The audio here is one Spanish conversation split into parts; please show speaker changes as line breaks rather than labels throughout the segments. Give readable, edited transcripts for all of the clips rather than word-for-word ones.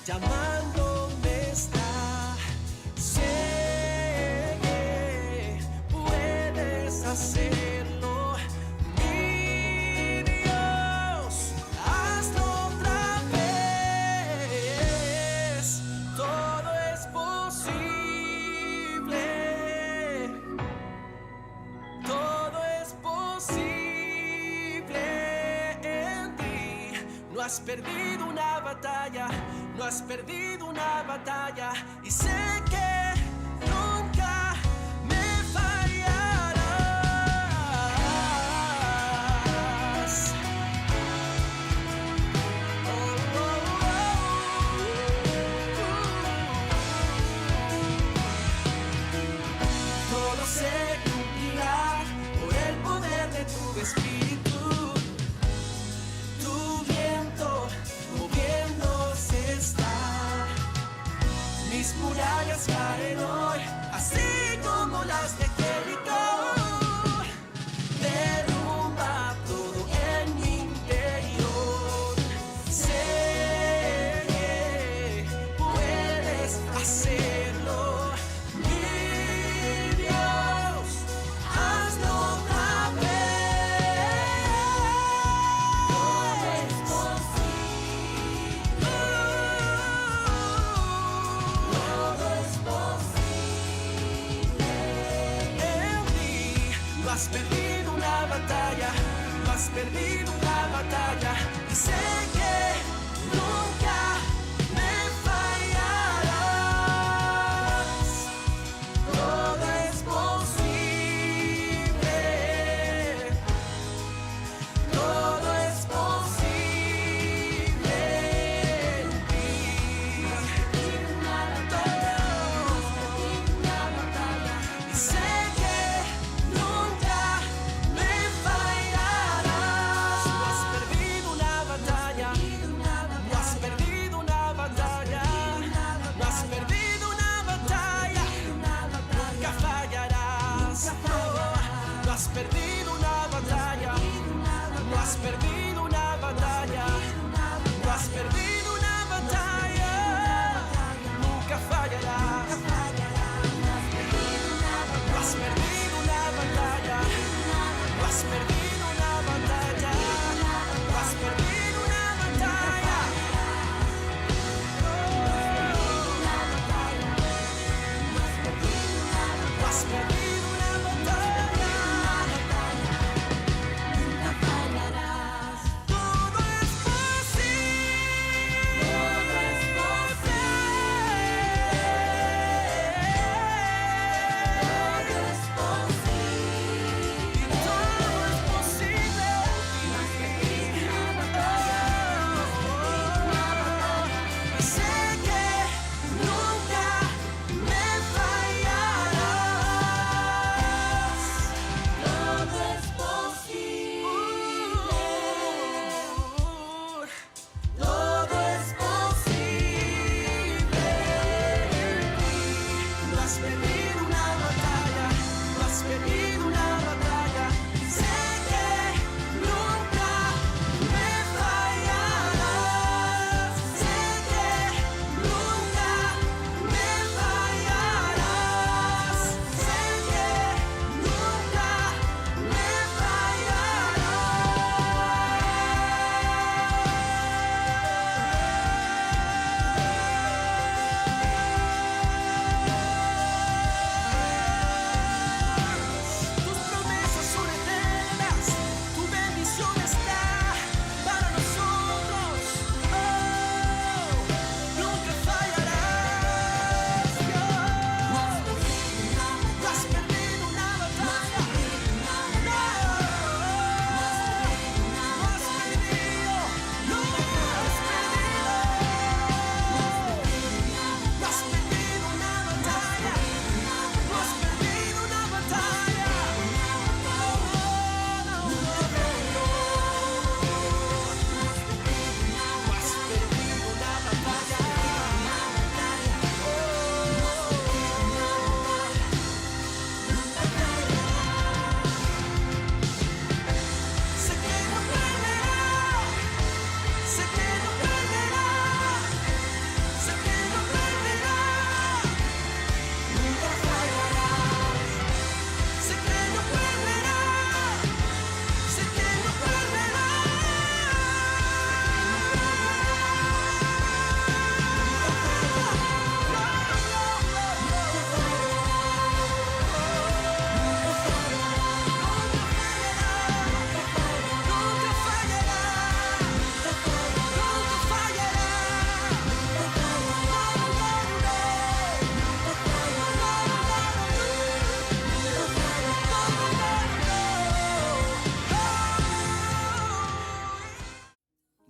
llamándome está. Sé que puedes hacerlo, mi Dios, hazlo otra vez. Todo es posible, todo es posible en ti. No has perdido una batalla, no has perdido una batalla, y sé que nunca me fallarás. Oh, oh, oh. Todo se cumplirá por el poder de tu espíritu. Tu viento moviéndose está. Mis murallas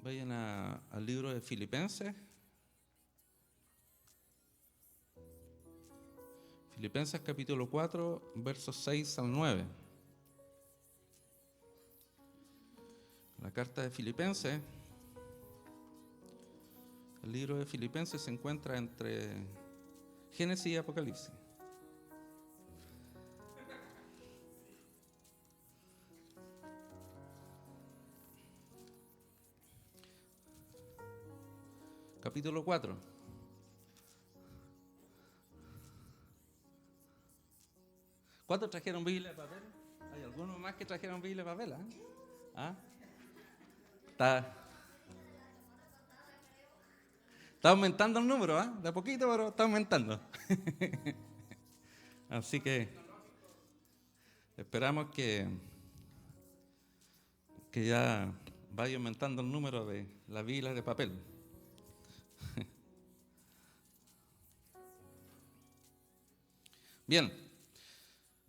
Vayan al libro de Filipenses. Filipenses capítulo 4, versos 6 al 9. La carta de Filipenses, el libro de Filipenses se encuentra entre Génesis y Apocalipsis. Capítulo 4. ¿Cuántos trajeron Biblia de papel? ¿Hay algunos más que trajeron Biblia de papel? ¿Ah? Está aumentando el número, de a poquito, pero está aumentando. Así que esperamos que ya vaya aumentando el número de las Biblias de papel. Bien,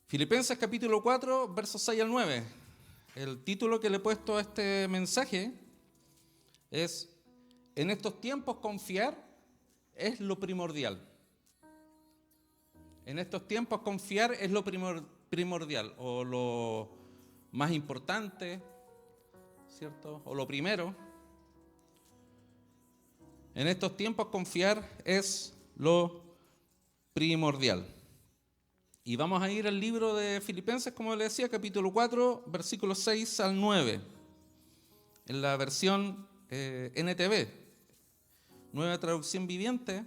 Filipenses capítulo 4, versos 6 al 9. El título que le he puesto a este mensaje es: en estos tiempos confiar es lo primordial. En estos tiempos confiar es lo primordial, o lo más importante, ¿cierto? O lo primero. En estos tiempos confiar es lo primordial. Y vamos a ir al libro de Filipenses, como le decía, capítulo 4, versículos 6 al 9, en la versión NTV, Nueva Traducción Viviente.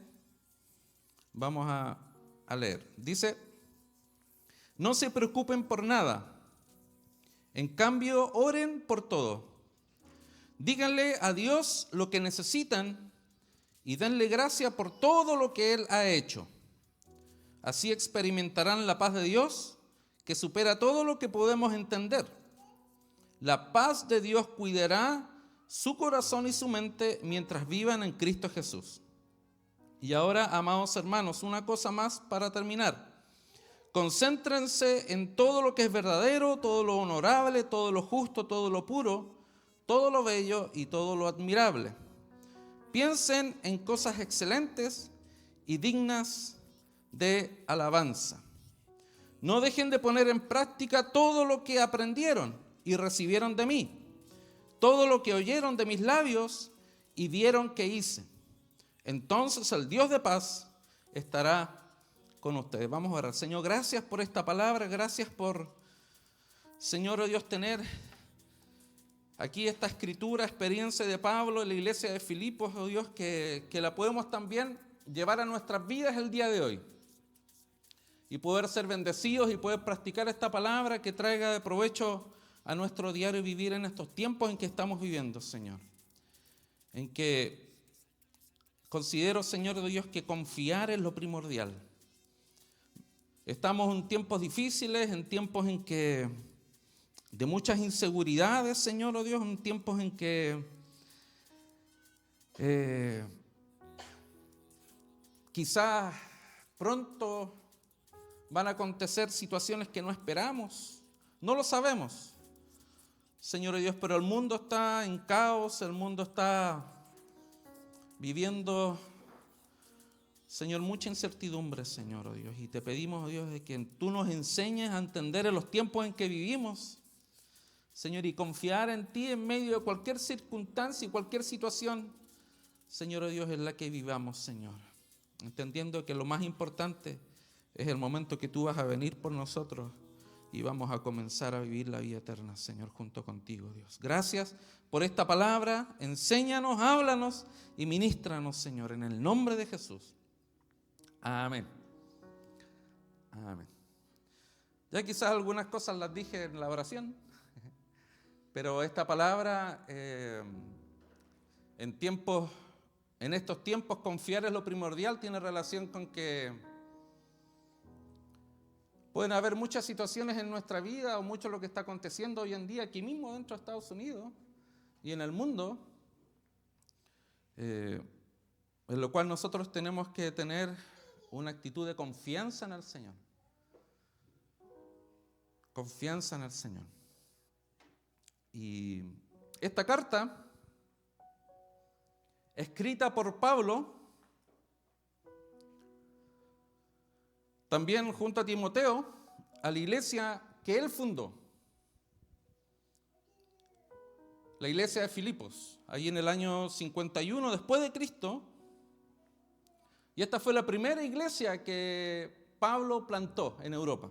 Vamos a leer. Dice: no se preocupen por nada, en cambio oren por todo. Díganle a Dios lo que necesitan y denle gracia por todo lo que Él ha hecho. Así experimentarán la paz de Dios, que supera todo lo que podemos entender. La paz de Dios cuidará su corazón y su mente mientras vivan en Cristo Jesús. Y ahora, amados hermanos, una cosa más para terminar. Concéntrense en todo lo que es verdadero, todo lo honorable, todo lo justo, todo lo puro, todo lo bello y todo lo admirable. Piensen en cosas excelentes y dignas de alabanza. No dejen de poner en práctica todo lo que aprendieron y recibieron de mí, todo lo que oyeron de mis labios y vieron que hice. Entonces el Dios de paz estará con ustedes. Vamos a orar. Señor, gracias por esta palabra, gracias por, Señor, oh Dios, tener aquí esta escritura, experiencia de Pablo en la iglesia de Filipos, oh Dios, que la podemos también llevar a nuestras vidas el día de hoy. Y poder ser bendecidos y poder practicar esta palabra que traiga de provecho a nuestro diario vivir en estos tiempos en que estamos viviendo, Señor. En que considero, Señor de Dios, que confiar es lo primordial. Estamos en tiempos difíciles, en tiempos en que de muchas inseguridades, Señor, oh Dios, en tiempos en que quizás pronto van a acontecer situaciones que no esperamos. No lo sabemos, Señor Dios, pero el mundo está en caos, el mundo está viviendo, Señor, mucha incertidumbre, Señor, oh Dios. Y te pedimos, oh Dios, de que tú nos enseñes a entender en los tiempos en que vivimos, Señor, y confiar en ti en medio de cualquier circunstancia y cualquier situación, Señor, oh Dios, en la que vivamos, Señor. Entendiendo que lo más importante es el momento que tú vas a venir por nosotros y vamos a comenzar a vivir la vida eterna, Señor, junto contigo, Dios. Gracias por esta palabra. Enséñanos, háblanos y ministranos, Señor, en el nombre de Jesús. Amén. Amén. Ya quizás algunas cosas las dije en la oración, pero esta palabra, en estos tiempos, confiar es lo primordial, tiene relación con que pueden haber muchas situaciones en nuestra vida o mucho lo que está aconteciendo hoy en día aquí mismo dentro de Estados Unidos y en el mundo, en lo cual nosotros tenemos que tener una actitud de confianza en el Señor. Confianza en el Señor. Y esta carta escrita por Pablo, también junto a Timoteo, a la iglesia que él fundó, la iglesia de Filipos, ahí en el año 51 después de Cristo. Y esta fue la primera iglesia que Pablo plantó en Europa.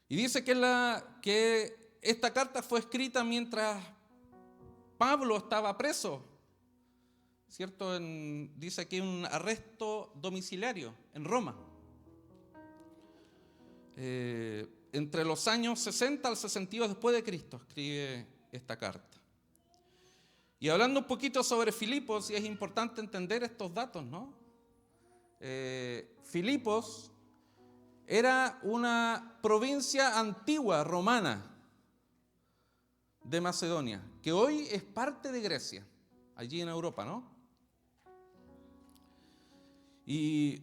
Y dice que esta carta fue escrita mientras Pablo estaba preso, ¿cierto? Dice aquí un arresto domiciliario en Roma. Entre los años 60 al 62 después de Cristo escribe esta carta. Y hablando un poquito sobre Filipos, y es importante entender estos datos, ¿no? Filipos era una provincia antigua romana de Macedonia, que hoy es parte de Grecia, allí en Europa, ¿no? Y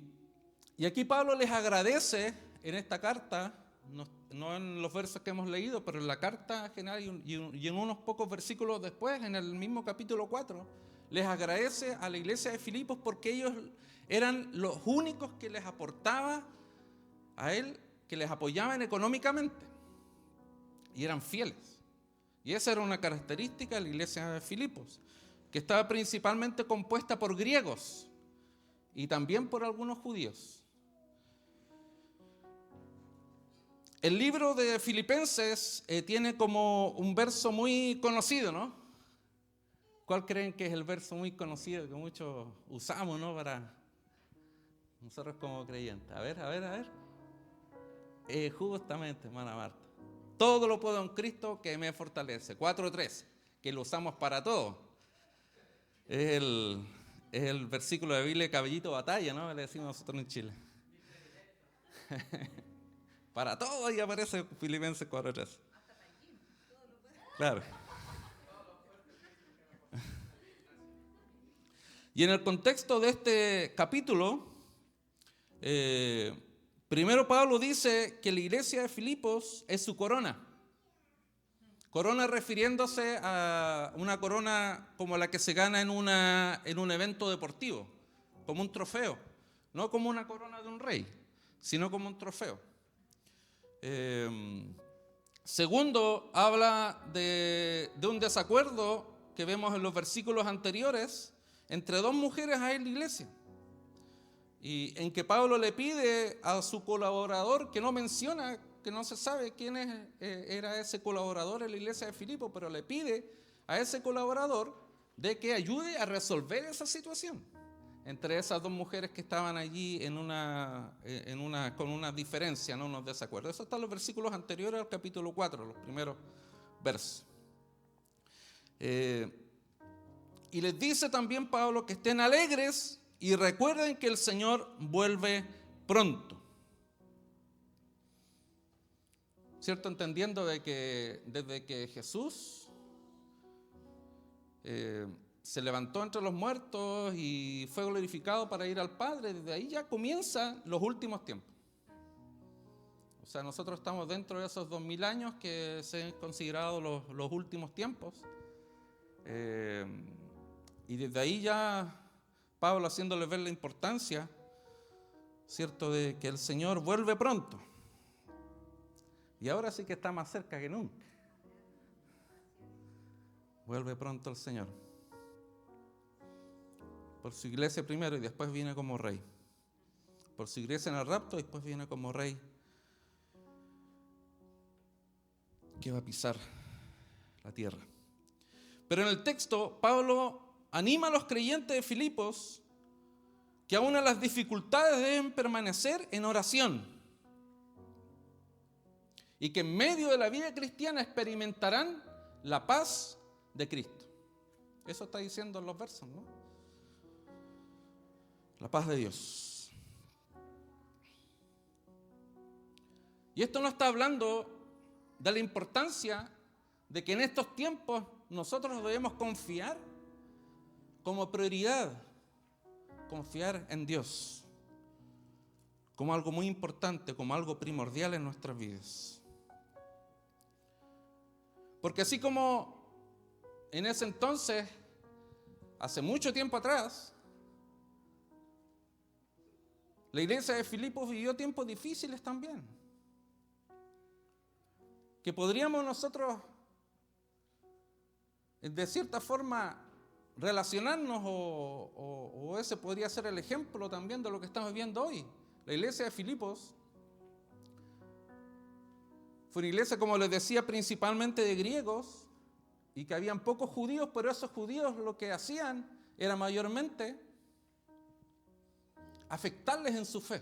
aquí Pablo les agradece en esta carta, no en los versos que hemos leído, pero en la carta general y en unos pocos versículos después, en el mismo capítulo 4, les agradece a la iglesia de Filipos porque ellos eran los únicos que les aportaba a él, que les apoyaban económicamente y eran fieles. Y esa era una característica de la iglesia de Filipos, que estaba principalmente compuesta por griegos y también por algunos judíos. El libro de Filipenses tiene como un verso muy conocido, ¿no? ¿Cuál creen que es el verso muy conocido que muchos usamos, ¿no? Para nosotros como creyentes. A ver. Justamente, hermana Marta. Todo lo puedo en Cristo que me fortalece. 4:3, que lo usamos para todo. Es el versículo de Biblia caballito batalla, ¿no? Le decimos nosotros en Chile. Para todo ahí aparece Filipenses 4:3. Claro. Y en el contexto de este capítulo, primero Pablo dice que la iglesia de Filipos es su corona. Corona refiriéndose a una corona como la que se gana en un evento deportivo, como un trofeo. No como una corona de un rey, sino como un trofeo. Segundo, habla de un desacuerdo que vemos en los versículos anteriores entre dos mujeres ahí en la iglesia, y en que Pablo le pide a su colaborador, que no menciona, que no se sabe quién era ese colaborador en la iglesia de Filipos, pero le pide a ese colaborador de que ayude a resolver esa situación entre esas dos mujeres que estaban allí con una diferencia, no unos desacuerdos. Eso está en los versículos anteriores al capítulo 4, los primeros versos. Y les dice también Pablo que estén alegres y recuerden que el Señor vuelve pronto. ¿Cierto? Entendiendo de que desde que Jesús se levantó entre los muertos y fue glorificado para ir al Padre, desde ahí ya comienzan los últimos tiempos. O sea, nosotros estamos dentro de esos 2000 años que se han considerado los últimos tiempos. Y desde ahí ya Pablo haciéndole ver la importancia, ¿cierto?, de que el Señor vuelve pronto. Y ahora sí que está más cerca que nunca. Vuelve pronto el Señor. Por su iglesia primero y después viene como rey. Por su iglesia en el rapto y después viene como rey que va a pisar la tierra. Pero en el texto, Pablo anima a los creyentes de Filipos que aún en las dificultades deben permanecer en oración y que en medio de la vida cristiana experimentarán la paz de Cristo. Eso está diciendo en los versos, ¿no? La paz de Dios. Y esto no está hablando de la importancia de que en estos tiempos nosotros debemos confiar como prioridad, confiar en Dios como algo muy importante, como algo primordial en nuestras vidas. Porque así como en ese entonces hace mucho tiempo atrás, la iglesia de Filipos vivió tiempos difíciles también, que podríamos nosotros, de cierta forma, relacionarnos o ese podría ser el ejemplo también de lo que estamos viendo hoy. La iglesia de Filipos fue una iglesia, como les decía, principalmente de griegos, y que habían pocos judíos, pero esos judíos lo que hacían era mayormente afectarles en su fe,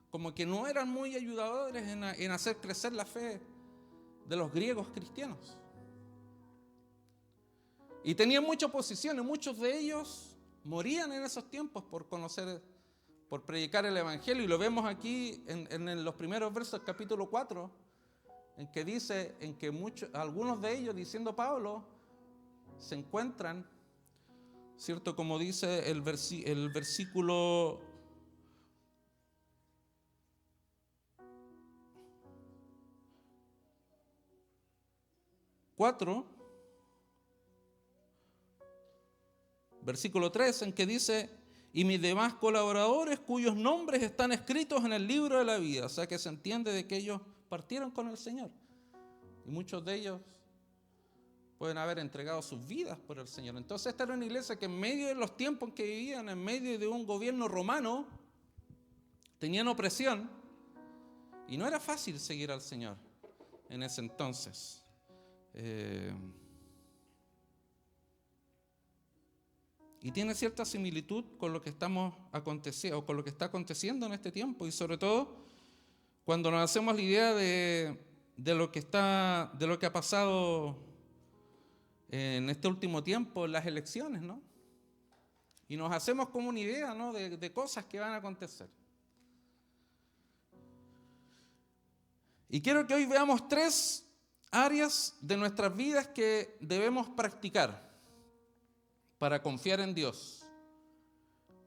como que no eran muy ayudadores en hacer crecer la fe de los griegos cristianos. Y tenían mucha oposición, y muchos de ellos morían en esos tiempos por predicar el evangelio, y lo vemos aquí en los primeros versos del capítulo 4, en que dice, algunos de ellos, diciendo Pablo, se encuentran, ¿cierto? Como dice el versículo 4, versículo 3, en que dice: y mis demás colaboradores cuyos nombres están escritos en el libro de la vida. O sea que se entiende de que ellos partieron con el Señor. Y muchos de ellos pueden haber entregado sus vidas por el Señor. Entonces esta era una iglesia que en medio de los tiempos en que vivían, en medio de un gobierno romano, tenían opresión. Y no era fácil seguir al Señor en ese entonces. Y tiene cierta similitud con lo que está aconteciendo en este tiempo, y sobre todo cuando nos hacemos la idea de lo que ha pasado en este último tiempo en las elecciones, ¿no? Y nos hacemos como una idea, ¿no?, de cosas que van a acontecer. Y quiero que hoy veamos 3 áreas de nuestras vidas que debemos practicar para confiar en Dios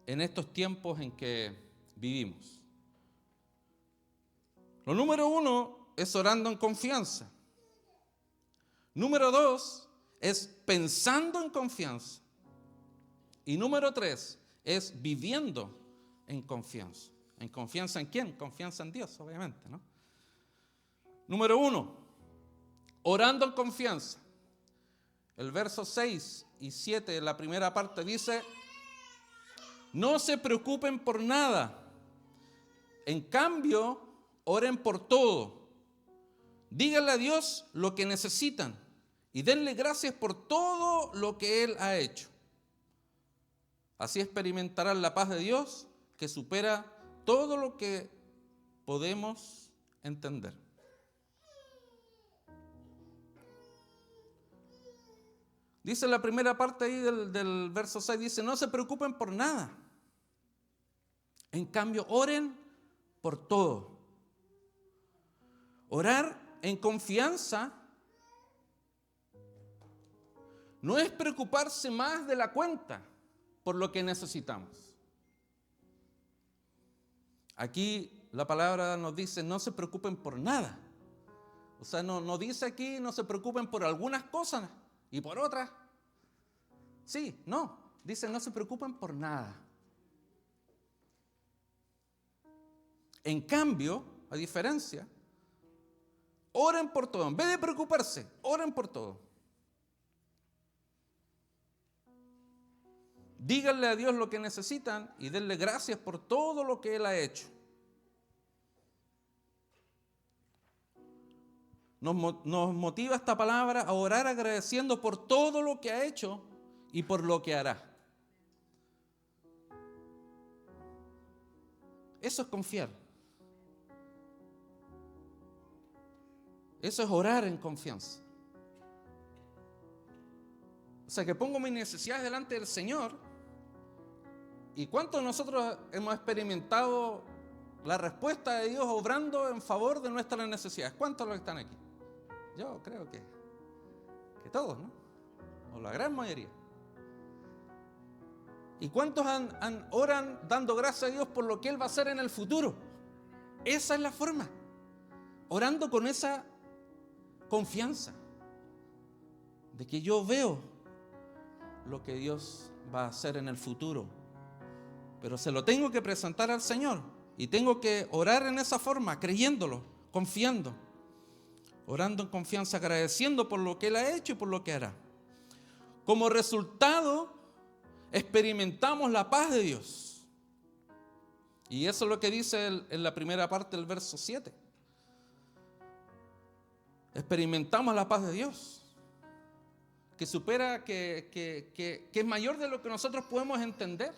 en estos tiempos en que vivimos. Lo número 1 es orando en confianza. Número 2 es pensando en confianza. Y número 3 es viviendo en confianza. ¿En confianza en quién? Confianza en Dios, obviamente, ¿no? Número 1, orando en confianza. El verso 6 y 7 de la primera parte dice: no se preocupen por nada, en cambio, oren por todo. Díganle a Dios lo que necesitan y denle gracias por todo lo que Él ha hecho. Así experimentarán la paz de Dios, que supera todo lo que podemos entender. Dice la primera parte ahí del verso 6, dice: no se preocupen por nada. En cambio, oren por todo. Orar en confianza no es preocuparse más de la cuenta por lo que necesitamos. Aquí la palabra nos dice: no se preocupen por nada. O sea, no dice aquí no se preocupen por algunas cosas y por otras sí, no. Dice: no se preocupen por nada. En cambio, a diferencia, oren por todo. En vez de preocuparse, oren por todo. Díganle a Dios lo que necesitan y denle gracias por todo lo que Él ha hecho. Nos motiva esta palabra a orar agradeciendo por todo lo que ha hecho y por lo que hará. Eso es confiar. Eso es orar en confianza. O sea, que pongo mis necesidades delante del Señor. ¿Y cuántos de nosotros hemos experimentado la respuesta de Dios obrando en favor de nuestras necesidades? ¿Cuántos de los que están aquí? Yo creo que todos, ¿no? O la gran mayoría. ¿Y cuántos oran dando gracias a Dios por lo que Él va a hacer en el futuro? Esa es la forma. Orando con esa confianza de que yo veo lo que Dios va a hacer en el futuro. Pero se lo tengo que presentar al Señor. Y tengo que orar en esa forma, creyéndolo, confiando. Orando en confianza, agradeciendo por lo que Él ha hecho y por lo que hará. Como resultado, experimentamos la paz de Dios. Y eso es lo que dice en la primera parte del verso 7. Experimentamos la paz de Dios, que supera, que es mayor de lo que nosotros podemos entender.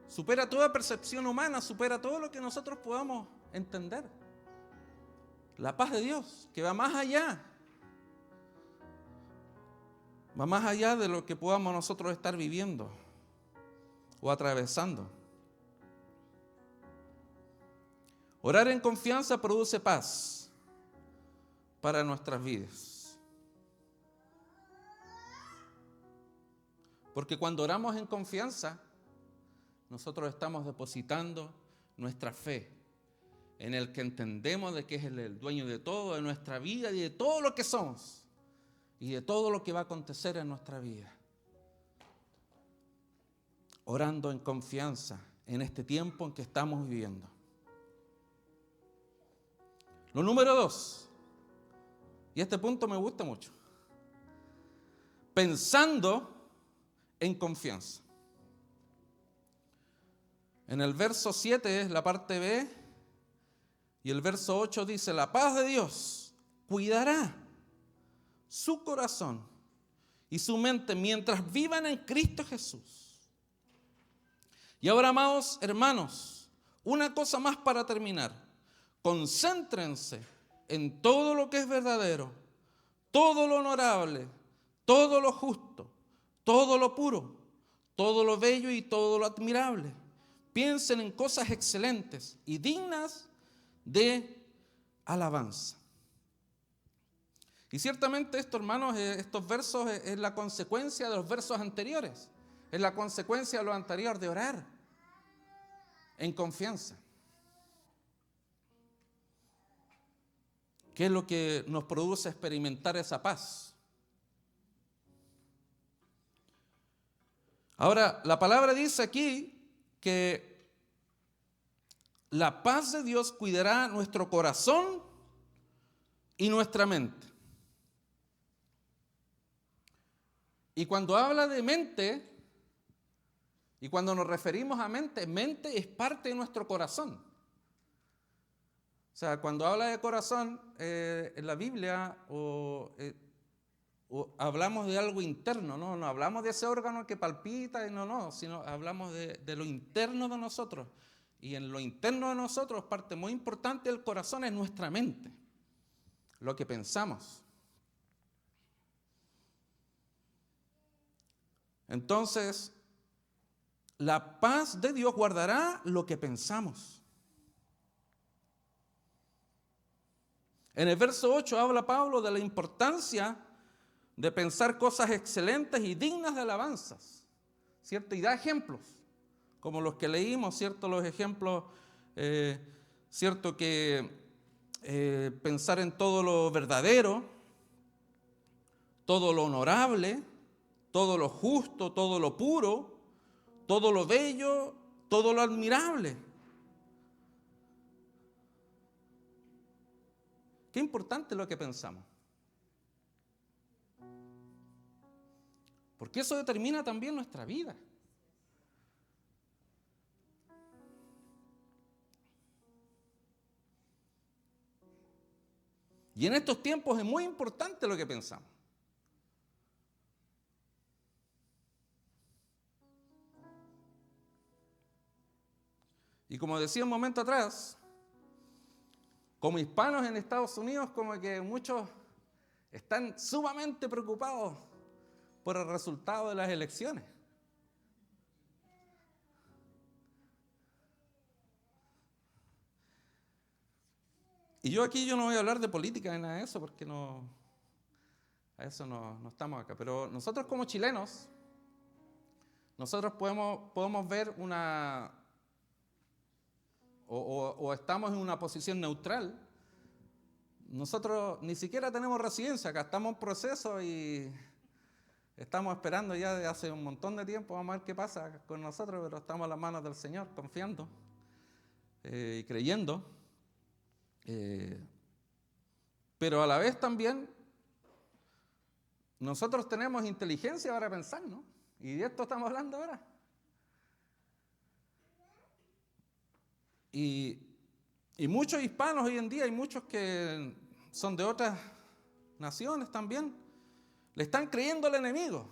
Supera toda percepción humana, supera todo lo que nosotros podamos entender. La paz de Dios, que va más allá. Va más allá de lo que podamos nosotros estar viviendo o atravesando. Orar en confianza produce paz para nuestras vidas. Porque cuando oramos en confianza, nosotros estamos depositando nuestra fe en el que entendemos de que es el dueño de todo, de nuestra vida y de todo lo que somos y de todo lo que va a acontecer en nuestra vida. Orando en confianza en este tiempo en que estamos viviendo. Lo número 2, y este punto me gusta mucho, pensando en confianza. En el verso 7 es la parte B y el verso 8 dice: la paz de Dios cuidará su corazón y su mente mientras vivan en Cristo Jesús. Y ahora, amados hermanos, una cosa más para terminar. Concéntrense en todo lo que es verdadero, todo lo honorable, todo lo justo, todo lo puro, todo lo bello y todo lo admirable. Piensen en cosas excelentes y dignas de alabanza. Y ciertamente esto, hermanos, estos versos es la consecuencia de los versos anteriores. Es la consecuencia de lo anterior, de orar en confianza. ¿Qué es lo que nos produce experimentar esa paz? Ahora, la palabra dice aquí que la paz de Dios cuidará nuestro corazón y nuestra mente. Y cuando habla de mente, y cuando nos referimos a mente, mente es parte de nuestro corazón. O sea, cuando habla de corazón en la Biblia o hablamos de algo interno, no hablamos de ese órgano que palpita, sino hablamos de lo interno de nosotros. Y en lo interno de nosotros, parte muy importante del corazón es nuestra mente, lo que pensamos. Entonces, la paz de Dios guardará lo que pensamos. En el verso 8 habla Pablo de la importancia de pensar cosas excelentes y dignas de alabanzas, ¿cierto? Y da ejemplos, como los que leímos, ¿cierto? Los ejemplos, ¿cierto? Que pensar en todo lo verdadero, todo lo honorable, todo lo justo, todo lo puro, todo lo bello, todo lo admirable. Qué importante lo que pensamos. Porque eso determina también nuestra vida. Y en estos tiempos es muy importante lo que pensamos. Y como decía un momento atrás, como hispanos en Estados Unidos, como que muchos están sumamente preocupados por el resultado de las elecciones. Y yo no voy a hablar de política ni nada de eso, porque a eso no estamos acá. Pero nosotros como chilenos, nosotros podemos ver o estamos en una posición neutral, nosotros ni siquiera tenemos residencia, acá estamos en proceso y estamos esperando ya de hace un montón de tiempo, vamos a ver qué pasa con nosotros, pero estamos en las manos del Señor, confiando y creyendo. Pero a la vez también nosotros tenemos inteligencia para pensar, ¿no? Y de esto estamos hablando ahora. Y muchos hispanos hoy en día, hay muchos que son de otras naciones también, le están creyendo al enemigo.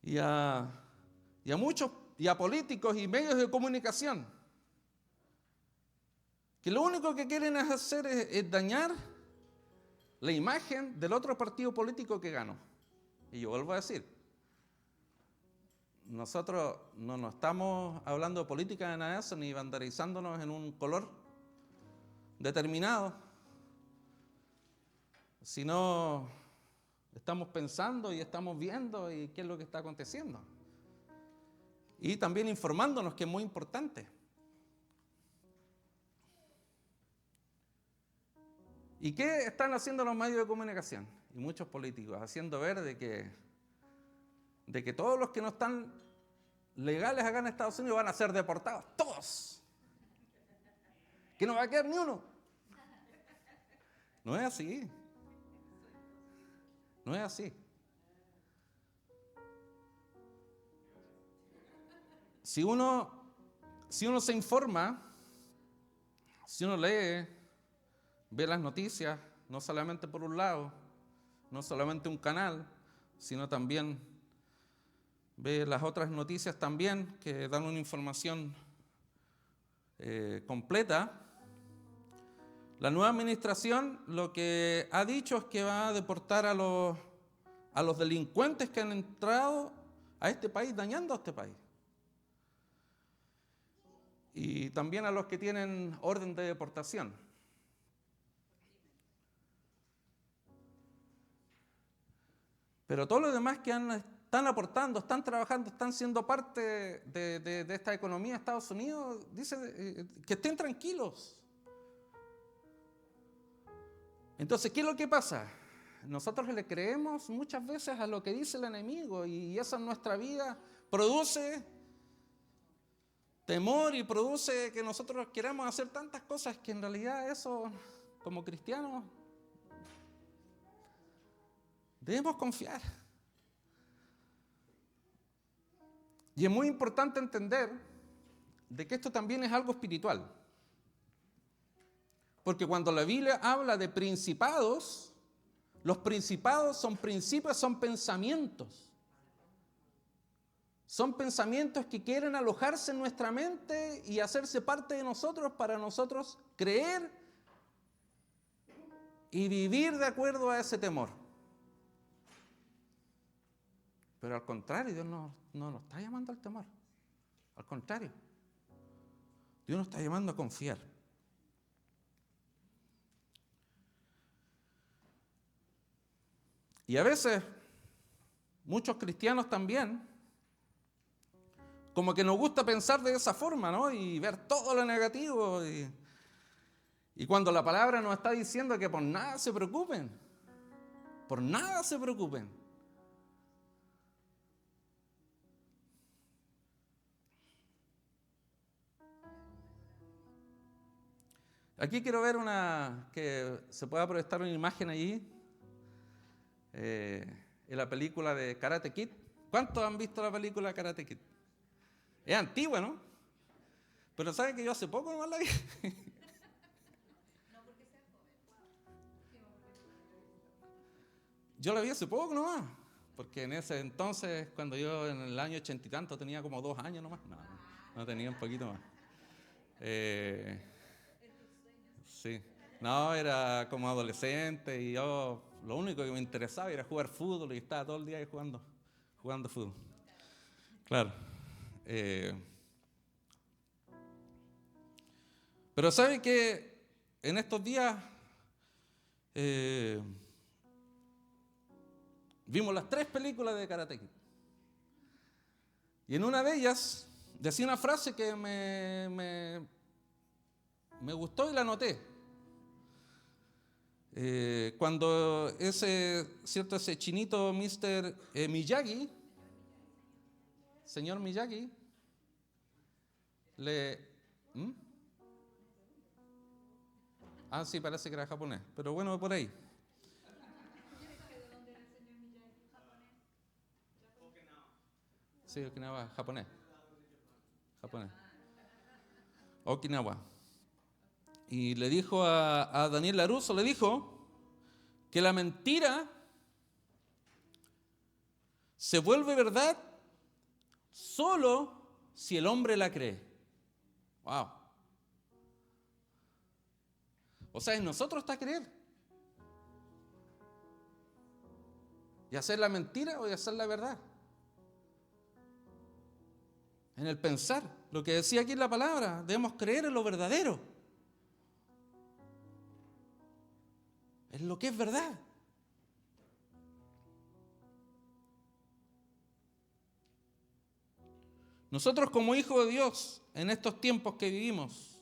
Y a muchos, y a políticos y medios de comunicación, que lo único que quieren hacer es dañar la imagen del otro partido político que ganó. Y yo vuelvo a decir, nosotros no nos estamos hablando de política de nada de eso, ni banderizándonos en un color determinado, sino estamos pensando y estamos viendo y qué es lo que está aconteciendo. Y también informándonos, que es muy importante. ¿Y qué están haciendo los medios de comunicación? Y muchos políticos, haciendo ver de que todos los que no están legales acá en Estados Unidos van a ser deportados, todos. Que no va a quedar ni uno. No es así. No es así. Si uno se informa, si uno lee, ve las noticias, no solamente por un lado, no solamente un canal, sino también ve las otras noticias también que dan una información completa. La nueva administración lo que ha dicho es que va a deportar a los delincuentes que han entrado a este país, dañando a este país. Y también a los que tienen orden de deportación. Pero todos los demás que están aportando, están trabajando, están siendo parte de esta economía de Estados Unidos, dicen que estén tranquilos. Entonces, ¿qué es lo que pasa? Nosotros le creemos muchas veces a lo que dice el enemigo y eso en nuestra vida produce temor y produce que nosotros queramos hacer tantas cosas que en realidad eso, como cristianos, debemos confiar. Y es muy importante entender de que esto también es algo espiritual. Porque cuando la Biblia habla de principados, los principados son principios, son pensamientos. Son pensamientos que quieren alojarse en nuestra mente y hacerse parte de nosotros para nosotros creer y vivir de acuerdo a ese temor. Pero al contrario, Dios no nos está llamando al temor. Al contrario, Dios nos está llamando a confiar. Y a veces, muchos cristianos también, como que nos gusta pensar de esa forma, ¿no? Y ver todo lo negativo. Y cuando la palabra nos está diciendo que por nada se preocupen. Por nada se preocupen. Aquí quiero ver que se pueda proyectar una imagen allí. En la película de Karate Kid. ¿Cuántos han visto la película Karate Kid? Es antigua, ¿no? Pero ¿saben que yo hace poco nomás la vi? Yo la vi hace poco nomás, porque en ese entonces, cuando yo en el año 80 y tanto tenía como 2 años nomás, no tenía un poquito más. Sí, no, era como adolescente y yo lo único que me interesaba era jugar fútbol y estaba todo el día ahí jugando fútbol. Claro. Pero ¿sabe que en estos días vimos las 3 películas de Karate Kid? Y en una de ellas decía una frase que me gustó y la anoté. Cuando ese chinito Mr. Miyagi, señor Miyagi, sí, parece que era japonés, pero bueno, por ahí. Sí, Okinawa, japonés. Okinawa. Y le dijo a Daniel LaRusso, le dijo que la mentira se vuelve verdad solo si el hombre la cree. Wow. O sea, en nosotros está creer. Y hacer la mentira o y hacer la verdad. En el pensar. Lo que decía aquí en la palabra, debemos creer en lo verdadero. En lo que es verdad. Nosotros como hijos de Dios, en estos tiempos que vivimos,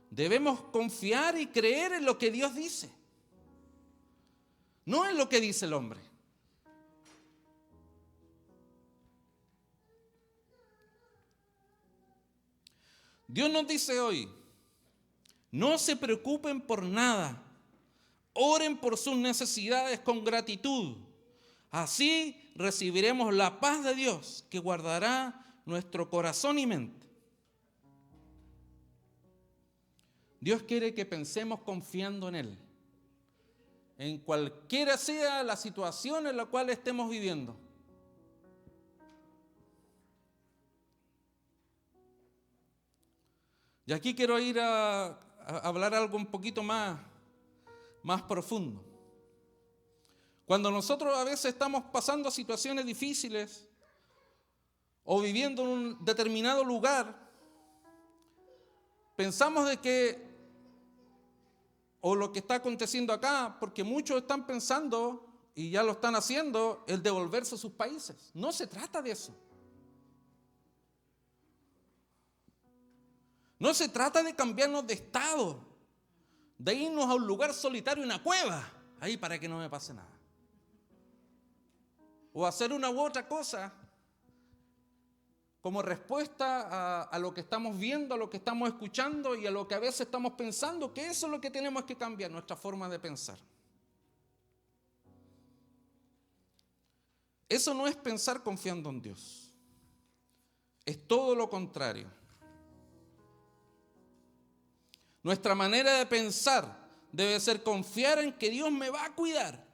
debemos confiar y creer en lo que Dios dice. No en lo que dice el hombre. Dios nos dice hoy, no se preocupen por nada, oren por sus necesidades con gratitud. Así recibiremos la paz de Dios que guardará nuestro corazón y mente. Dios quiere que pensemos confiando en Él, en cualquiera sea la situación en la cual estemos viviendo. Y aquí quiero ir a hablar algo un poquito más profundo. Cuando nosotros a veces estamos pasando situaciones difíciles o viviendo en un determinado lugar, pensamos de que, o lo que está aconteciendo acá, porque muchos están pensando, y ya lo están haciendo, el devolverse a sus países. No se trata de eso. No se trata de cambiarnos de estado, de irnos a un lugar solitario, una cueva, ahí para que no me pase nada. O hacer una u otra cosa como respuesta a lo que estamos viendo, a lo que estamos escuchando y a lo que a veces estamos pensando, que eso es lo que tenemos que cambiar, nuestra forma de pensar. Eso no es pensar confiando en Dios. Es todo lo contrario. Nuestra manera de pensar debe ser confiar en que Dios me va a cuidar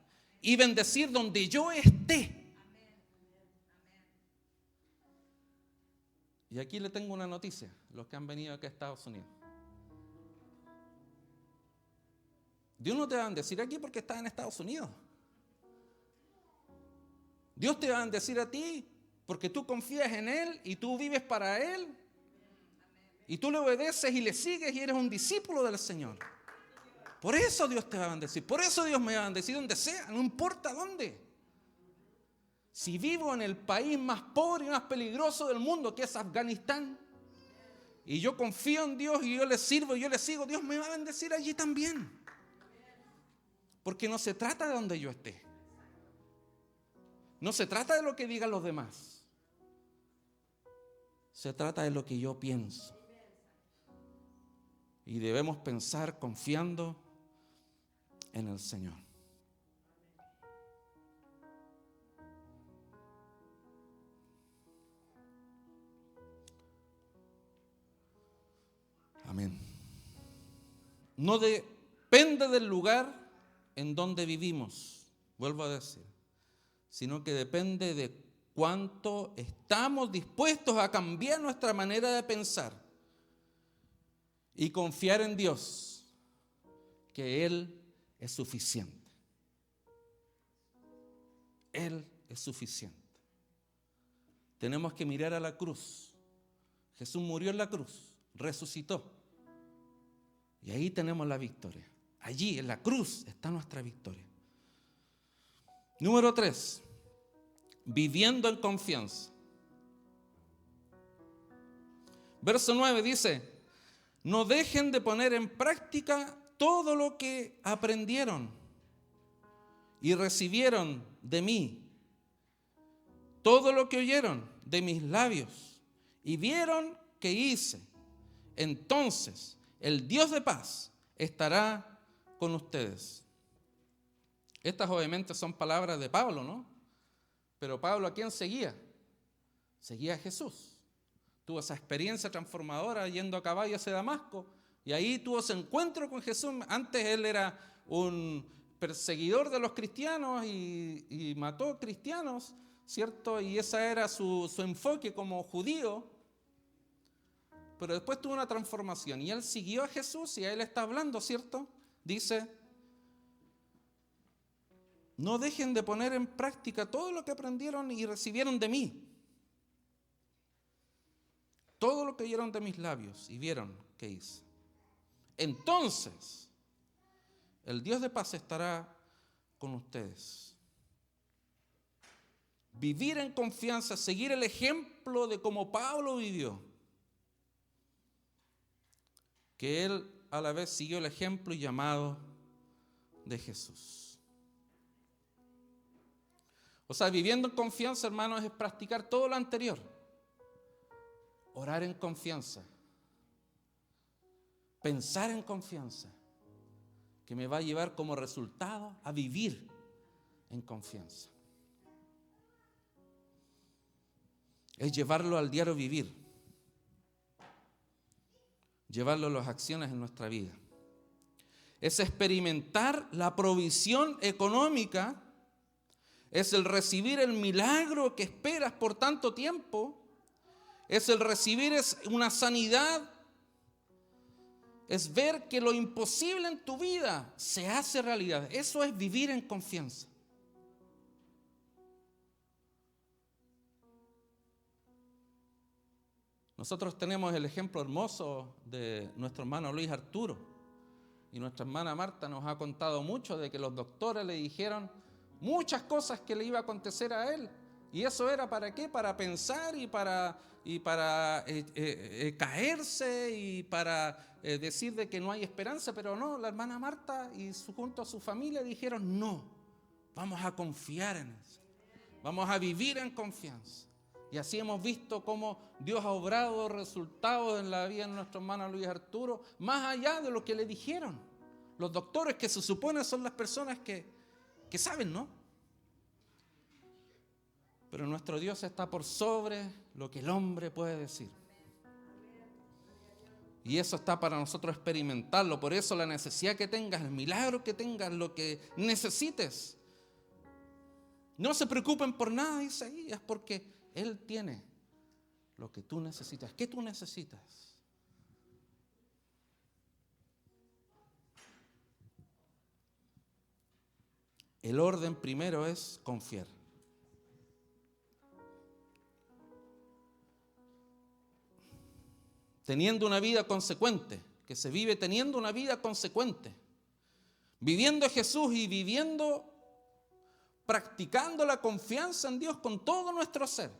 y bendecir donde yo esté. Y aquí le tengo una noticia, los que han venido aquí a Estados Unidos. Dios no te va a bendecir aquí porque estás en Estados Unidos. Dios te va a bendecir a ti porque tú confías en Él y tú vives para Él. Y tú le obedeces y le sigues y eres un discípulo del Señor. Por eso Dios te va a bendecir. Por eso Dios me va a bendecir donde sea, no importa dónde. Si vivo en el país más pobre y más peligroso del mundo, que es Afganistán, y yo confío en Dios y yo le sirvo y yo le sigo, Dios me va a bendecir allí también. Porque no se trata de donde yo esté. No se trata de lo que digan los demás. Se trata de lo que yo pienso. Y debemos pensar confiando en el Señor. Amén. No depende del lugar en donde vivimos, vuelvo a decir, sino que depende de cuánto estamos dispuestos a cambiar nuestra manera de pensar y confiar en Dios, que Él es suficiente. Él es suficiente. Tenemos que mirar a la cruz. Jesús murió en la cruz, resucitó. Y ahí tenemos la victoria. Allí, en la cruz, está nuestra victoria. Número 3. Viviendo en confianza. Verso 9 dice: no dejen de poner en práctica todo lo que aprendieron y recibieron de mí, todo lo que oyeron de mis labios y vieron que hice. Entonces el Dios de paz estará con ustedes. Estas obviamente son palabras de Pablo, ¿no? Pero Pablo, ¿a quién seguía? Seguía a Jesús. Tuvo esa experiencia transformadora yendo a caballo hacia Damasco y ahí tuvo ese encuentro con Jesús. Antes él era un perseguidor de los cristianos y mató cristianos, ¿cierto? Y ese era su enfoque como judío. Pero después tuvo una transformación y él siguió a Jesús y a él está hablando, ¿cierto? Dice, no dejen de poner en práctica todo lo que aprendieron y recibieron de mí. Todo lo que oyeron de mis labios y vieron que hice. Entonces, el Dios de paz estará con ustedes. Vivir en confianza, seguir el ejemplo de cómo Pablo vivió. Que él a la vez siguió el ejemplo y llamado de Jesús. O sea, viviendo en confianza, hermanos, es practicar todo lo anterior. Orar en confianza. Pensar en confianza. Que me va a llevar como resultado a vivir en confianza. Es llevarlo al diario vivir. Llevarlo a las acciones en nuestra vida. Es experimentar la provisión económica. Es el recibir el milagro que esperas por tanto tiempo. Es el recibir una sanidad. Es ver que lo imposible en tu vida se hace realidad. Eso es vivir en confianza. Nosotros tenemos el ejemplo hermoso de nuestro hermano Luis Arturo. Y nuestra hermana Marta nos ha contado mucho de que los doctores le dijeron muchas cosas que le iba a acontecer a él. ¿Y eso era para qué? Para pensar y para caerse y para decir de que no hay esperanza. Pero no, la hermana Marta y junto a su familia dijeron no, vamos a confiar en eso. Vamos a vivir en confianza. Y así hemos visto cómo Dios ha obrado resultados en la vida de nuestro hermano Luis Arturo, más allá de lo que le dijeron. Los doctores que se supone son las personas que saben, ¿no? Pero nuestro Dios está por sobre lo que el hombre puede decir. Y eso está para nosotros experimentarlo. Por eso la necesidad que tengas, el milagro que tengas, lo que necesites. No se preocupen por nada, dice ahí, es porque Él tiene lo que tú necesitas. ¿Qué tú necesitas? El orden primero es confiar. Teniendo una vida consecuente, que se vive teniendo una vida consecuente. Viviendo a Jesús y practicando la confianza en Dios con todo nuestro ser.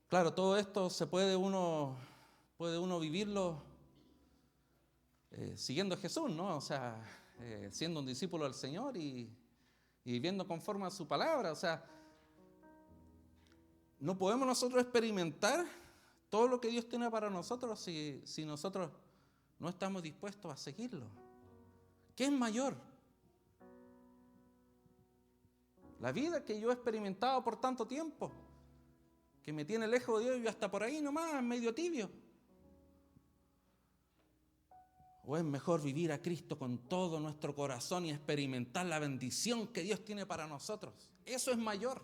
Claro, todo esto se puede uno vivirlo siguiendo a Jesús, ¿no? O sea, siendo un discípulo del Señor y viviendo conforme a su palabra. O sea, no podemos nosotros experimentar todo lo que Dios tiene para nosotros si nosotros no estamos dispuestos a seguirlo. ¿Qué es mayor? La vida que yo he experimentado por tanto tiempo, que me tiene lejos de Dios y hasta por ahí nomás, medio tibio. ¿O es mejor vivir a Cristo con todo nuestro corazón y experimentar la bendición que Dios tiene para nosotros? Eso es mayor.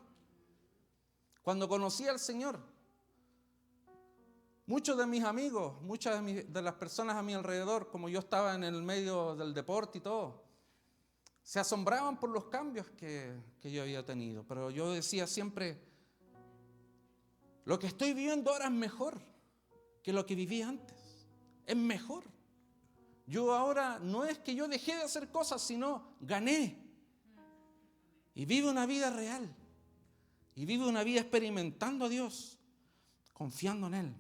Cuando conocí al Señor, muchos de mis amigos, muchas de las personas a mi alrededor, como yo estaba en el medio del deporte y todo, se asombraban por los cambios que yo había tenido. Pero yo decía siempre, lo que estoy viviendo ahora es mejor que lo que viví antes. Es mejor. Yo ahora no es que yo dejé de hacer cosas, sino gané. Y vivo una vida real. Y vivo una vida experimentando a Dios, confiando en Él.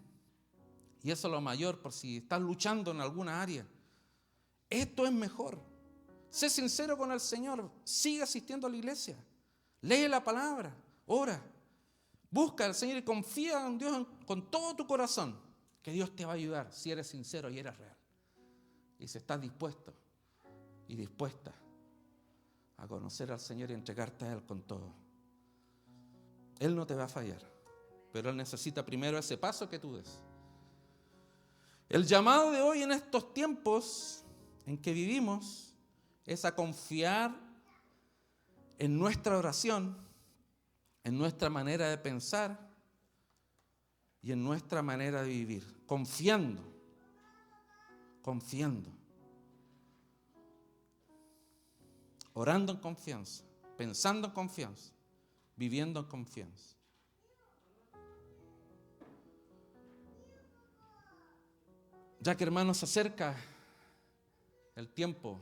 Y eso es lo mayor, por si estás luchando en alguna área. Esto es mejor. Sé sincero con el Señor. Sigue asistiendo a la iglesia. Lee la palabra. Ora. Busca al Señor y confía en Dios con todo tu corazón. Que Dios te va a ayudar si eres sincero y eres real. Y si estás dispuesto y dispuesta a conocer al Señor y entregarte a Él con todo. Él no te va a fallar. Pero Él necesita primero ese paso que tú des. El llamado de hoy en estos tiempos en que vivimos es a confiar en nuestra oración, en nuestra manera de pensar y en nuestra manera de vivir. Confiando. Orando en confianza, pensando en confianza, viviendo en confianza. Ya que, hermanos, se acerca el tiempo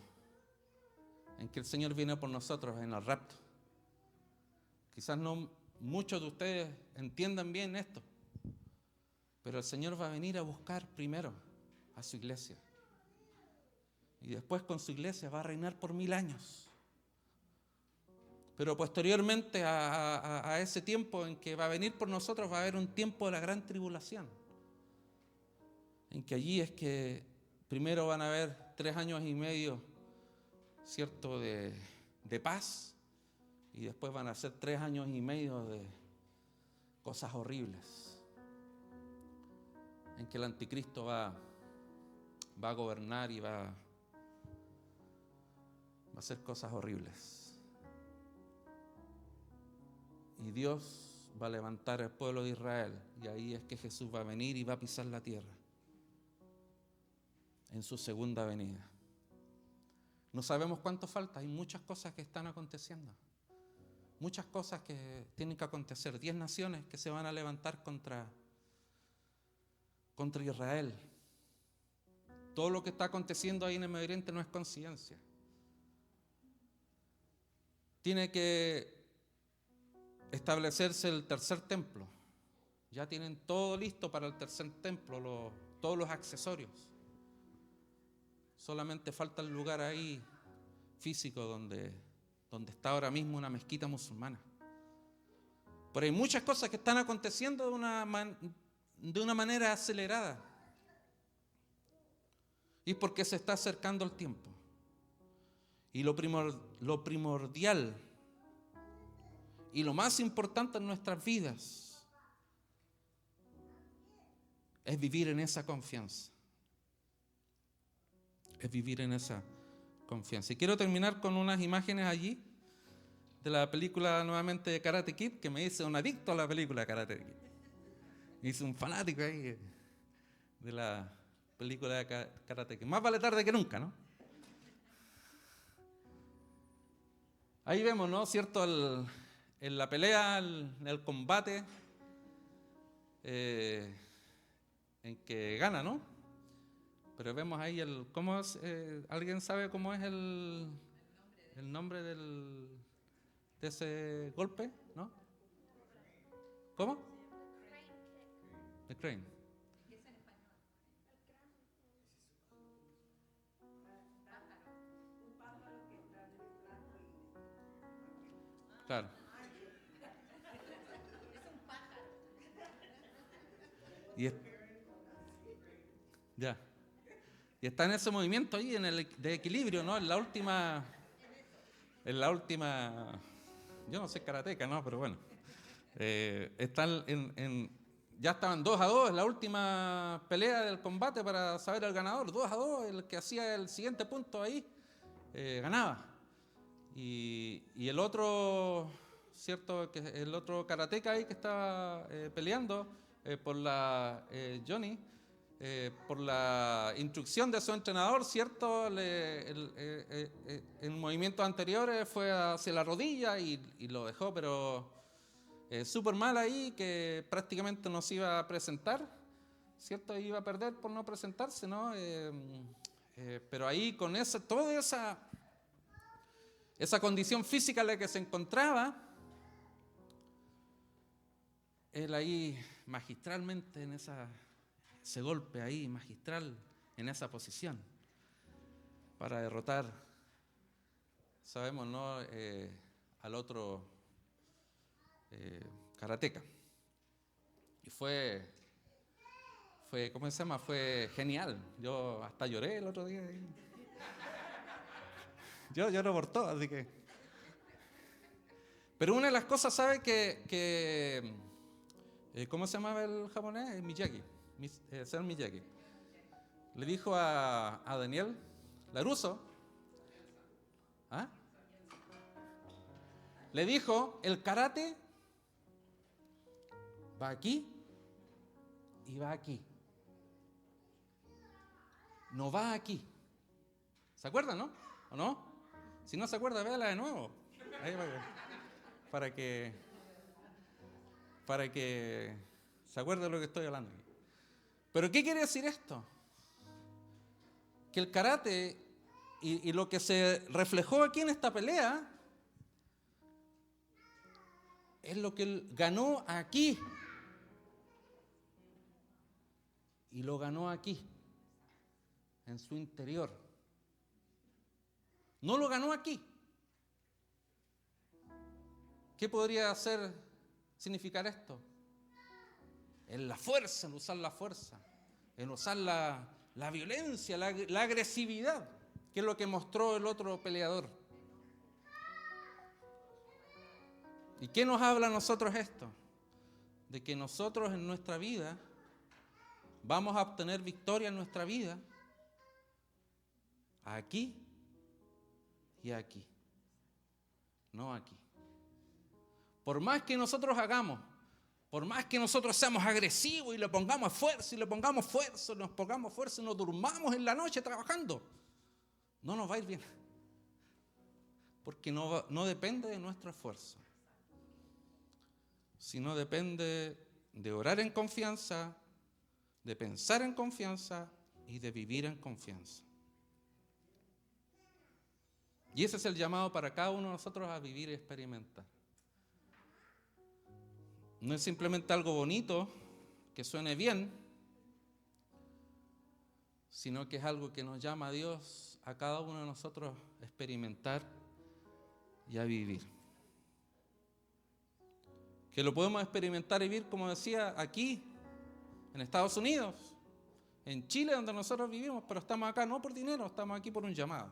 en que el Señor viene por nosotros en el rapto. Quizás no muchos de ustedes entiendan bien esto, pero el Señor va a venir a buscar primero a su iglesia. Y después con su iglesia va a reinar por 1000 años. Pero posteriormente a ese tiempo en que va a venir por nosotros va a haber un tiempo de la gran tribulación. En que allí es que primero van a haber 3 años y medio, ¿cierto?, de paz, y después van a ser 3 años y medio de cosas horribles, en que el anticristo va a gobernar y va a hacer cosas horribles. Y Dios va a levantar al pueblo de Israel, y ahí es que Jesús va a venir y va a pisar la tierra en su segunda venida. No sabemos cuánto falta, hay muchas cosas que están aconteciendo. Muchas cosas que tienen que acontecer. 10 naciones que se van a levantar contra Israel. Todo lo que está aconteciendo ahí en el Medio Oriente no es coincidencia. Tiene que establecerse el tercer templo. Ya tienen todo listo para el tercer templo, todos los accesorios. Solamente falta el lugar ahí físico donde está ahora mismo una mezquita musulmana. Pero hay muchas cosas que están aconteciendo de una manera acelerada. Y porque se está acercando el tiempo. Y lo primordial y lo más importante en nuestras vidas es vivir en esa confianza. Es vivir en esa confianza. Y quiero terminar con unas imágenes allí de la película nuevamente de Karate Kid, que me hice un adicto a la película Karate Kid. Me hice un fanático ahí de la película de Karate Kid. Más vale tarde que nunca, ¿no? Ahí vemos, ¿no? ¿Cierto? En la pelea, en el combate, en que gana, ¿no? Pero vemos ahí ¿cómo es? ¿Alguien sabe cómo es el nombre de ese golpe? ¿No? ¿Cómo? The Crane. Claro. Ya. Y está en ese movimiento ahí, de equilibrio, ¿no? En la última, yo no sé karateca, ¿no? Pero bueno, están ya estaban 2-2 en la última pelea del combate para saber al ganador. 2-2, el que hacía el siguiente punto ahí, ganaba. Y el otro, ¿cierto? El otro karateca ahí que estaba peleando por la Johnny, por la instrucción de su entrenador, ¿cierto? En movimientos anteriores fue hacia la rodilla y lo dejó, pero súper mal ahí, que prácticamente no se iba a presentar, ¿cierto? Iba a perder por no presentarse, ¿no? Pero ahí con toda esa condición física en la que se encontraba, él ahí magistralmente en esa ese golpe ahí magistral en esa posición para derrotar, sabemos, ¿no? Al otro karateca. Y fue, ¿cómo se llama? Fue genial. Yo hasta lloré el otro día. Yo lloro por todo, así que... Pero una de las cosas, ¿sabe? ¿Cómo se llamaba el japonés? Miyagi. El señor Miyagi. Le dijo a Daniel LaRusso, ¿ah? Le dijo, el karate va aquí y va aquí. No va aquí. ¿Se acuerdan, no? ¿O no? Si no se acuerda, véala de nuevo. Ahí para que se acuerde de lo que estoy hablando. ¿Pero qué quiere decir esto? Que el karate y lo que se reflejó aquí en esta pelea es lo que él ganó aquí y lo ganó aquí, en su interior. No lo ganó aquí. ¿Qué podría significar esto? En la fuerza, en usar la fuerza, en usar la violencia, la agresividad, que es lo que mostró el otro peleador. ¿Y qué nos habla a nosotros esto? De que nosotros en nuestra vida vamos a obtener victoria en nuestra vida aquí y aquí, no aquí. Por más que nosotros hagamos, por más que nosotros seamos agresivos y le pongamos esfuerzo, nos pongamos esfuerzo y nos durmamos en la noche trabajando, no nos va a ir bien. Porque no depende de nuestro esfuerzo, sino depende de orar en confianza, de pensar en confianza y de vivir en confianza. Y ese es el llamado para cada uno de nosotros a vivir y experimentar. No es simplemente algo bonito, que suene bien, sino que es algo que nos llama a Dios, a cada uno de nosotros, a experimentar y a vivir. Que lo podemos experimentar y vivir, como decía, aquí, en Estados Unidos, en Chile, donde nosotros vivimos, pero estamos acá no por dinero, estamos aquí por un llamado.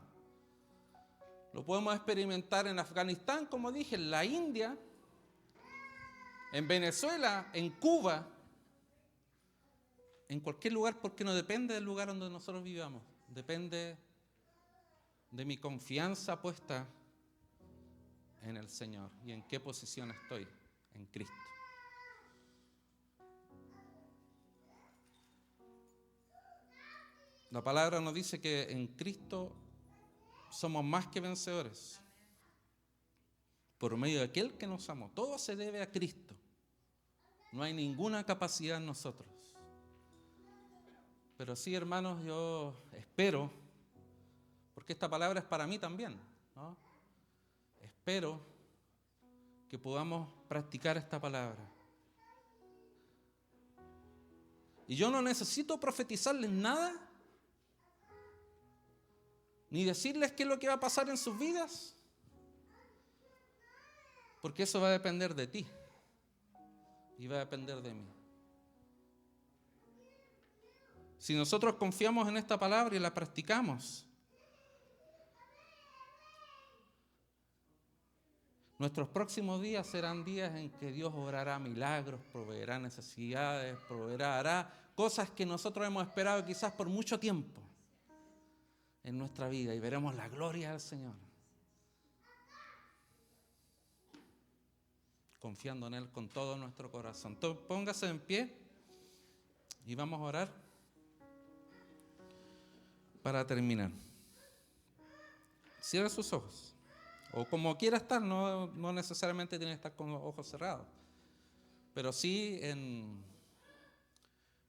Lo podemos experimentar en Afganistán, como dije, en la India, en Venezuela, en Cuba, en cualquier lugar, porque no depende del lugar donde nosotros vivamos, depende de mi confianza puesta en el Señor y en qué posición estoy en Cristo. La palabra nos dice que en Cristo somos más que vencedores por medio de aquel que nos amó. Todo se debe a Cristo. No hay ninguna capacidad en nosotros. Pero sí, hermanos, yo espero, porque esta palabra es para mí también, ¿no? Espero que podamos practicar esta palabra. Y yo no necesito profetizarles nada, ni decirles qué es lo que va a pasar en sus vidas, porque eso va a depender de ti y va a depender de mí. Si nosotros confiamos en esta palabra y la practicamos, nuestros próximos días serán días en que Dios obrará milagros, proveerá necesidades, hará cosas que nosotros hemos esperado quizás por mucho tiempo en nuestra vida, y veremos la gloria del Señor, confiando en Él con todo nuestro corazón. Entonces, póngase en pie y vamos a orar para terminar. Cierre sus ojos, o como quiera estar, no necesariamente tiene que estar con los ojos cerrados, pero sí en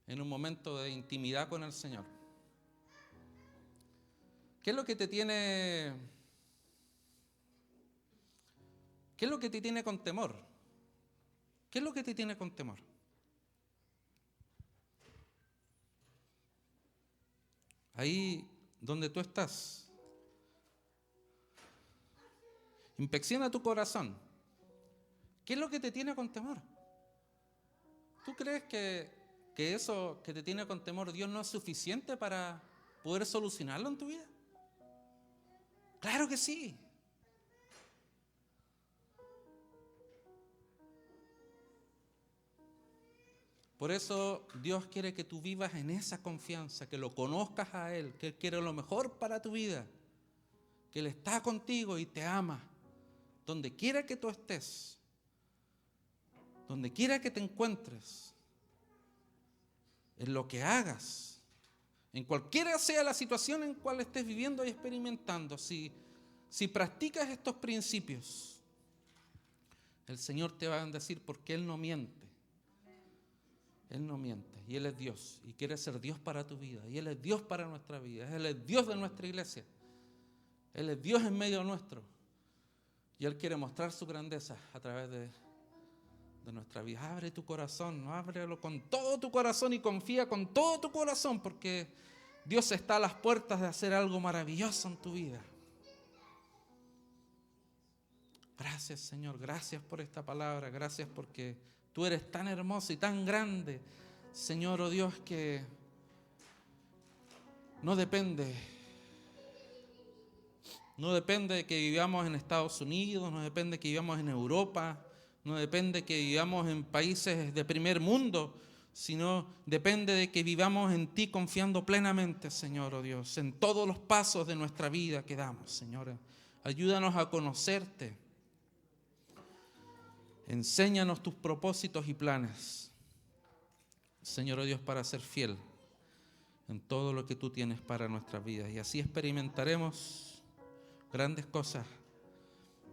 un momento de intimidad con el Señor. ¿Qué es lo que te tiene con temor? ¿Qué es lo que te tiene con temor? ahí donde tú estás. Inspecciona tu corazón. ¿Qué es lo que te tiene con temor? ¿Tú crees que eso que te tiene con temor Dios no es suficiente para poder solucionarlo en tu vida? Claro que sí. Por eso Dios quiere que tú vivas en esa confianza, que lo conozcas a Él, que Él quiere lo mejor para tu vida, que Él está contigo y te ama. Donde quiera que tú estés, donde quiera que te encuentres, en lo que hagas, en cualquiera sea la situación en cual estés viviendo y experimentando, si practicas estos principios, el Señor te va a bendecir porque Él no miente. Él no miente y Él es Dios y quiere ser Dios para tu vida y Él es Dios para nuestra vida, Él es Dios de nuestra iglesia, Él es Dios en medio nuestro y Él quiere mostrar su grandeza a través de nuestra vida. Abre tu corazón, ábrelo con todo tu corazón y confía con todo tu corazón porque Dios está a las puertas de hacer algo maravilloso en tu vida. Gracias, Señor, gracias por esta palabra, gracias porque tú eres tan hermoso y tan grande, Señor, oh Dios, que no depende de que vivamos en Estados Unidos, no depende de que vivamos en Europa, no depende de que vivamos en países de primer mundo, sino depende de que vivamos en ti confiando plenamente, Señor, oh Dios, en todos los pasos de nuestra vida que damos, Señor. Ayúdanos a conocerte. Enséñanos tus propósitos y planes, Señor, oh Dios, para ser fiel en todo lo que tú tienes para nuestras vidas. Y así experimentaremos grandes cosas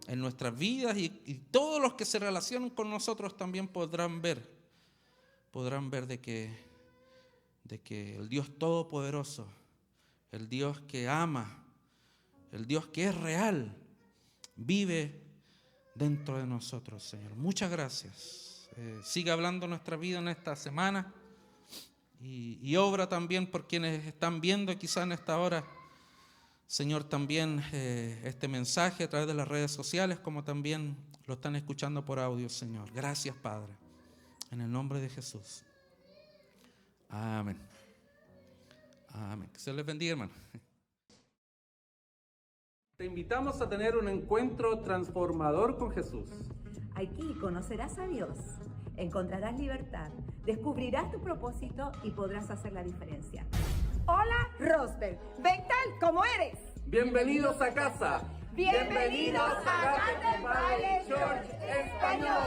en nuestras vidas y todos los que se relacionan con nosotros también podrán ver de que el Dios Todopoderoso, el Dios que ama, el Dios que es real, vive dentro de nosotros, Señor. Muchas gracias. Siga hablando nuestra vida en esta semana y obra también por quienes están viendo quizá en esta hora, Señor, también este mensaje a través de las redes sociales, como también lo están escuchando por audio, Señor. Gracias, Padre. En el nombre de Jesús. Amén. Amén. Que se les bendiga, hermano. Te invitamos a tener un encuentro transformador con Jesús.
Aquí conocerás a Dios, encontrarás libertad, descubrirás tu propósito y podrás hacer la diferencia.
Hola, Rosberg. Ven tal como eres.
Bienvenidos a casa.
Bienvenidos a Garden Valley Church Español.